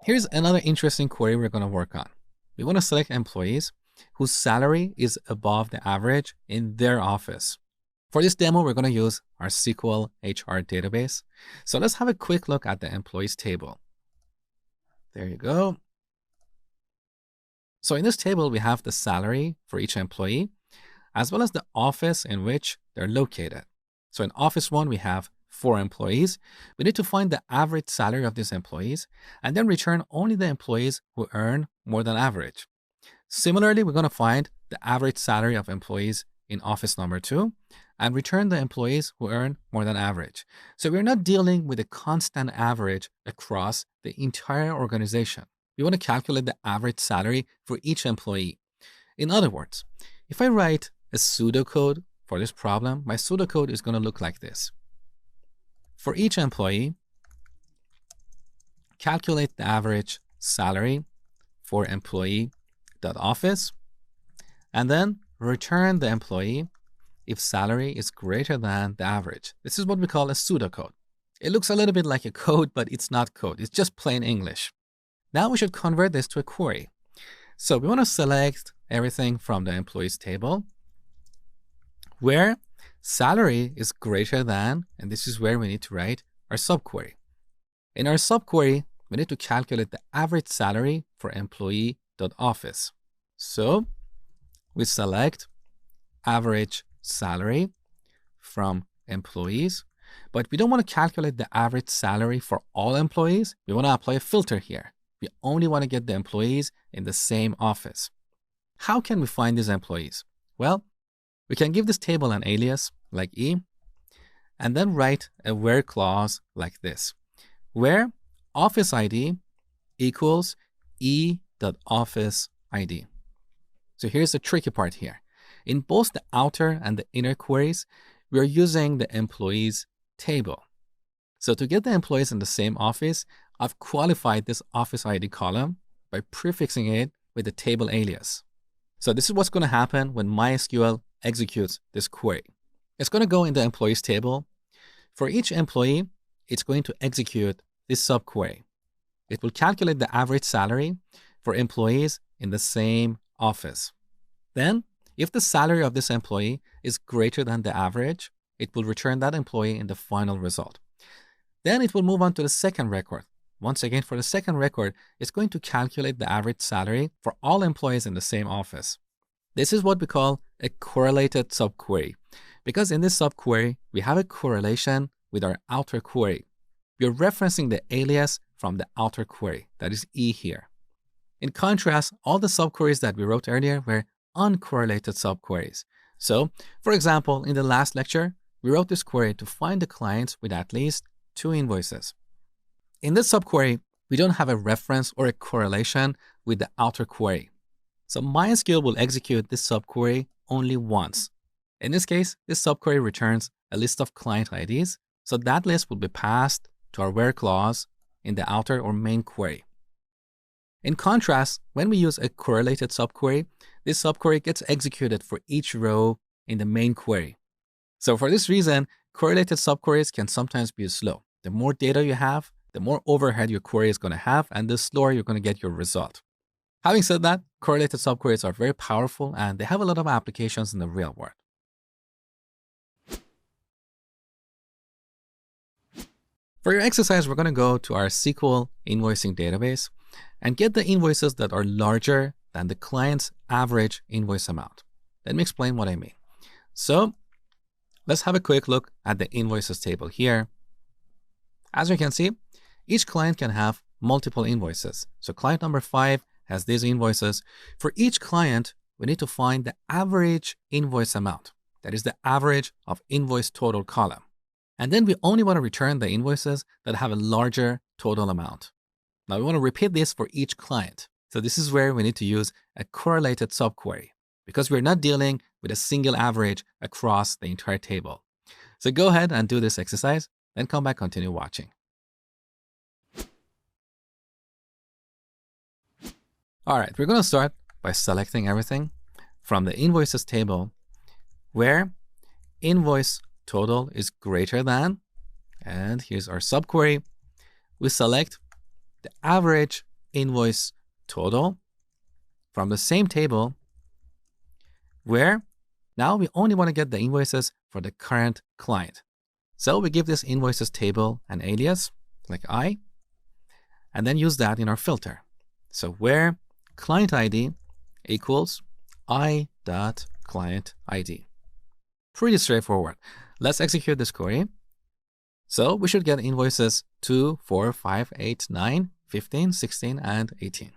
Here's another interesting query we're going to work on. We want to select employees whose salary is above the average in their office. For this demo, we're going to use our SQL HR database. So let's have a quick look at the employees table. There you go. So in this table, we have the salary for each employee, as well as the office in which they're located. So in Office 1, we have 4 employees. We need to find the average salary of these employees and then return only the employees who earn more than average. Similarly, we're going to find the average salary of employees in Office number 2 and return the employees who earn more than average. So we're not dealing with a constant average across the entire organization. We want to calculate the average salary for each employee. In other words, if I write a pseudocode for this problem, my pseudocode is going to look like this. For each employee, calculate the average salary for employee.office, and then return the employee if salary is greater than the average. This is what we call a pseudocode. It looks a little bit like a code, but it's not code. It's just plain English. Now we should convert this to a query. So we want to select everything from the employees table where salary is greater than, and this is where we need to write our subquery. In our subquery, we need to calculate the average salary for employee.office. So we select average salary from employees, but we don't want to calculate the average salary for all employees. We want to apply a filter here. We only want to get the employees in the same office. How can we find these employees? Well, we can give this table an alias like E, and then write a where clause like this, where office ID equals E.office ID. So here's the tricky part here. In both the outer and the inner queries, we're using the employees table. So to get the employees in the same office, I've qualified this office ID column by prefixing it with a table alias. So this is what's going to happen when MySQL executes this query. It's going to go in the employees table. For each employee, it's going to execute this subquery. It will calculate the average salary for employees in the same office. Then, if the salary of this employee is greater than the average, it will return that employee in the final result. Then it will move on to the second record. Once again, for the second record, it's going to calculate the average salary for all employees in the same office. This is what we call a correlated subquery, because in this subquery, we have a correlation with our outer query. We are referencing the alias from the outer query, that is E here. In contrast, all the subqueries that we wrote earlier were uncorrelated subqueries. So, for example, in the last lecture, we wrote this query to find the clients with at least 2 invoices. In this subquery, we don't have a reference or a correlation with the outer query. So MySQL will execute this subquery only once. In this case, this subquery returns a list of client IDs. So that list will be passed to our where clause in the outer or main query. In contrast, when we use a correlated subquery, this subquery gets executed for each row in the main query. So for this reason, correlated subqueries can sometimes be slow. The more data you have, the more overhead your query is going to have, and the slower you're going to get your result. Having said that, correlated subqueries are very powerful and they have a lot of applications in the real world. For your exercise, we're going to go to our SQL invoicing database and get the invoices that are larger than the client's average invoice amount. Let me explain what I mean. So let's have a quick look at the invoices table here. As you can see, each client can have multiple invoices. So client number 5 has these invoices. For each client, we need to find the average invoice amount. That is the average of invoice total column. And then we only want to return the invoices that have a larger total amount. Now we want to repeat this for each client. So this is where we need to use a correlated subquery because we're not dealing with a single average across the entire table. So go ahead and do this exercise, then come back, continue watching. All right, we're going to start by selecting everything from the invoices table where invoice total is greater than, and here's our subquery. We select the average invoice total from the same table, where now we only want to get the invoices for the current client. So we give this invoices table an alias like I, and then use that in our filter. So where client ID equals I.client ID. Pretty straightforward. Let's execute this query. So we should get invoices 2, 4, 5, 8, 9, 15, 16, and 18.